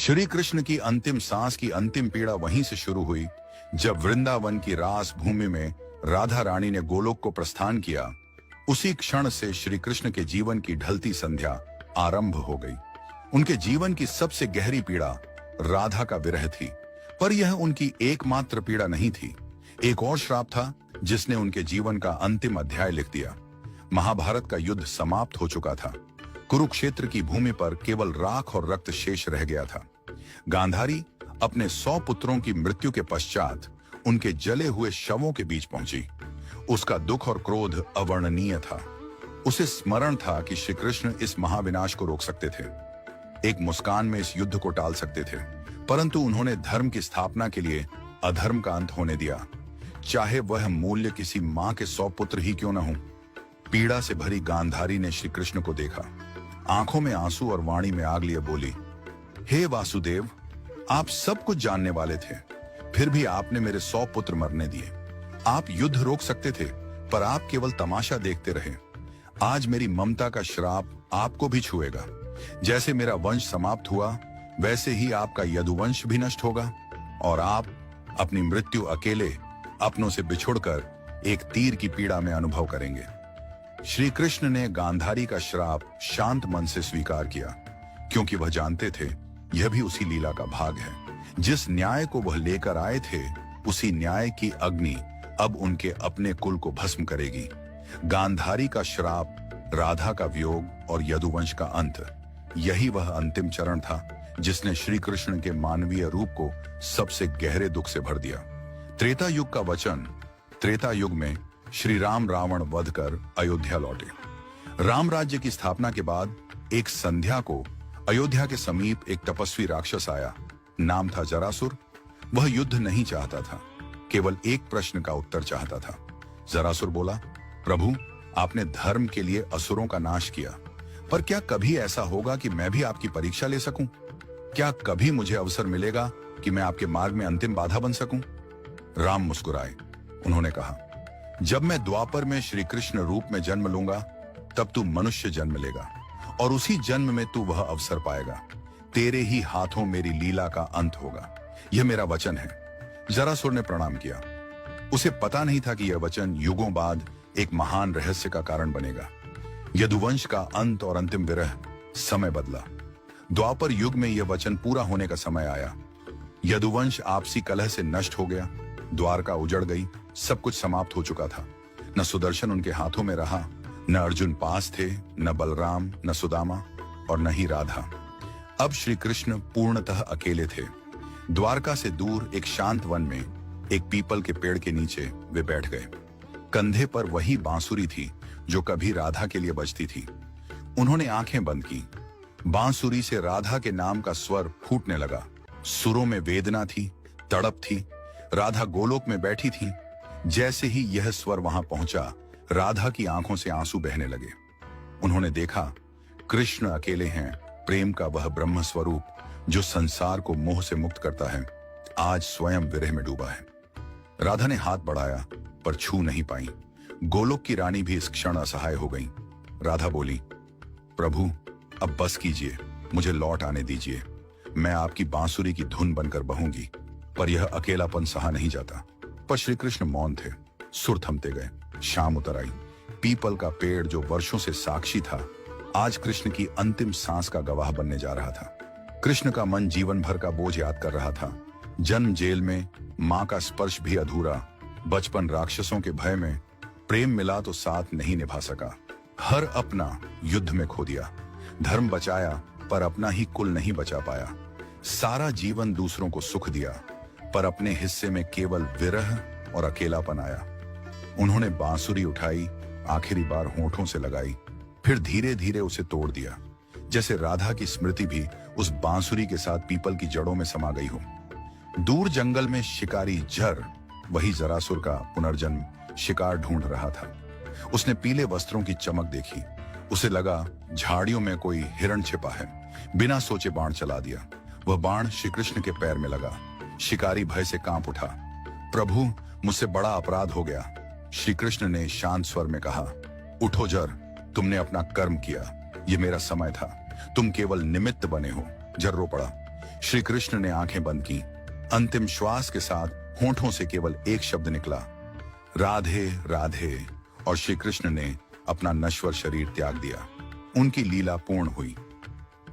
श्री कृष्ण की अंतिम सांस की अंतिम पीड़ा वहीं से शुरू हुई जब वृंदावन की रास भूमि में राधा रानी ने गोलोक को प्रस्थान किया। उसी क्षण से श्री कृष्ण के जीवन की ढलती संध्या आरंभ हो गई। उनके जीवन की सबसे गहरी पीड़ा राधा का विरह थी, पर यह उनकी एकमात्र पीड़ा नहीं थी। एक और श्राप था जिसने उनके जीवन का अंतिम अध्याय लिख दिया। महाभारत का युद्ध समाप्त हो चुका था। कुरुक्षेत्र की भूमि पर केवल राख और रक्त शेष रह गया था। गांधारी अपने 100 पुत्रों की मृत्यु के पश्चात उनके जले हुए शवों के बीच पहुंची। उसका दुख और क्रोध अवर्णनीय था। उसे स्मरण था कि श्री कृष्ण इस महाविनाश को रोक सकते थे, एक मुस्कान में इस युद्ध को टाल सकते थे, परंतु उन्होंने धर्म की स्थापना के लिए अधर्म का अंत होने दिया, चाहे वह मूल्य किसी मां के 100 पुत्र ही क्यों न हो। पीड़ा से भरी गांधारी ने श्री कृष्ण को देखा, आंखों में आंसू और वाणी में आग लिए बोली, हे वासुदेव, आप सब कुछ जानने वाले थे, फिर भी आपने मेरे 100 पुत्र मरने दिए। आप युद्ध रोक सकते थे, पर आप केवल तमाशा देखते रहे। आज मेरी ममता का श्राप आपको भी छुएगा। जैसे मेरा वंश समाप्त हुआ, वैसे ही आपका यदुवंश भी नष्ट होगा और आप अपनी मृत्यु अकेले अपनों से बिछुड़कर एक तीर की पीड़ा में अनुभव करेंगे। श्री कृष्ण ने गांधारी का श्राप शांत मन से स्वीकार किया, क्योंकि वह जानते थे यह भी उसी लीला का भाग है। जिस न्याय को वह लेकर आए थे, उसी न्याय की अग्नि अब उनके अपने कुल को भस्म करेगी। गांधारी का श्राप, राधा का वियोग और यदुवंश का अंत, यही वह अंतिम चरण था जिसने श्री कृष्ण के मानवीय रूप को सबसे गहरे दुख से भर दिया। त्रेता युग का वचन। त्रेता युग में श्री राम रावण वध कर अयोध्या लौटे। राम राज्य की स्थापना के बाद एक संध्या को अयोध्या के समीप एक तपस्वी राक्षस आया। नाम था जरासुर। वह युद्ध नहीं चाहता था, केवल एक प्रश्न का उत्तर चाहता था। जरासुर बोला, प्रभु, आपने धर्म के लिए असुरों का नाश किया, पर क्या कभी ऐसा होगा कि मैं भी आपकी परीक्षा ले सकूं? क्या कभी मुझे अवसर मिलेगा कि मैं आपके मार्ग में अंतिम बाधा बन सकूं? राम मुस्कुराए। उन्होंने कहा, जब मैं द्वापर में श्री कृष्ण रूप में जन्म लूंगा, तब तू मनुष्य जन्म लेगा और उसी जन्म में तू वह अवसर पाएगा। तेरे ही हाथों मेरी लीला का अंत होगा। यह मेरा वचन है। जरासुर ने प्रणाम किया। उसे पता नहीं था कि यह वचन युगों बाद एक महान रहस्य का कारण बनेगा। यदुवंश का अंत और अंतिम विरह। समय बदला। द्वापर युग में यह वचन पूरा होने का समय आया। यदुवंश आपसी कलह से नष्ट हो गया। द्वारका उजड़ गई। सब कुछ समाप्त हो चुका था। न सुदर्शन उनके हाथों में रहा, न अर्जुन पास थे, न बलराम, न सुदामा और न ही राधा। अब श्री कृष्ण पूर्णतः अकेले थे। द्वारका से दूर एक शांत वन में एक पीपल के पेड़ के नीचे वे बैठ गए। कंधे पर वही बांसुरी थी जो कभी राधा के लिए बजती थी। उन्होंने आंखें बंद की। बांसुरी से राधा के नाम का स्वर फूटने लगा। सुरों में वेदना थी, तड़प थी। राधा गोलोक में बैठी थी। जैसे ही यह स्वर वहां पहुंचा, राधा की आंखों से आंसू बहने लगे। उन्होंने देखा, कृष्ण अकेले हैं। प्रेम का वह ब्रह्म स्वरूप जो संसार को मोह से मुक्त करता है, आज स्वयं विरह में डूबा है। राधा ने हाथ बढ़ाया, पर छू नहीं पाई। गोलोक की रानी भी इस क्षण असहाय हो गई। राधा बोली, प्रभु, अब बस कीजिए, मुझे लौट आने दीजिए। मैं आपकी बांसुरी की धुन बनकर बहूंगी। पर यह अकेलापन सहा नहीं जाता। पर श्री कृष्ण मौन थे। सुर थमते गए। शाम उतर आई। पीपल का पेड़ जो वर्षों से साक्षी था, आज कृष्ण की अंतिम सांस का गवाह बनने जा रहा था। कृष्ण का मन जीवन भर का बोझ याद कर रहा था। जन्म जेल में, मां का स्पर्श भी अधूरा, बचपन राक्षसों के भय में, प्रेम मिला तो साथ नहीं निभा सका। हर अपना युद्ध में खो दिया। धर्म बचाया, पर अपना ही कुल नहीं बचा पाया। सारा जीवन दूसरों को सुख दिया, पर अपने हिस्से में केवल विरह और अकेलापन आया। उन्होंने बांसुरी उठाई, आखिरी बार होंठों से लगाई, फिर धीरे धीरे उसे तोड़ दिया, जैसे राधा की स्मृति भी उस बांसुरी के साथ पीपल की जड़ों में समा गई हो। दूर जंगल में शिकारी जर, वही जरासुर का पुनर्जन्म, शिकार ढूंढ रहा था। उसने पीले वस्त्रों की चमक देखी। उसे लगा झाड़ियों में कोई हिरण छिपा है। बिना सोचे बाण चला दिया। वह बाण श्री कृष्ण के पैर में लगा। शिकारी भय से कांप उठा। प्रभु, मुझसे बड़ा अपराध हो गया। श्री कृष्ण ने शांत स्वर में कहा, उठो जर, तुमने अपना कर्म किया। ये मेरा समय था, तुम केवल निमित्त बने हो। जर रो पड़ा। श्री कृष्ण ने आंखें बंद की। अंतिम श्वास के साथ होठों से केवल एक शब्द निकला, राधे राधे, और श्री कृष्ण ने अपना नश्वर शरीर त्याग दिया। उनकी लीला पूर्ण हुई।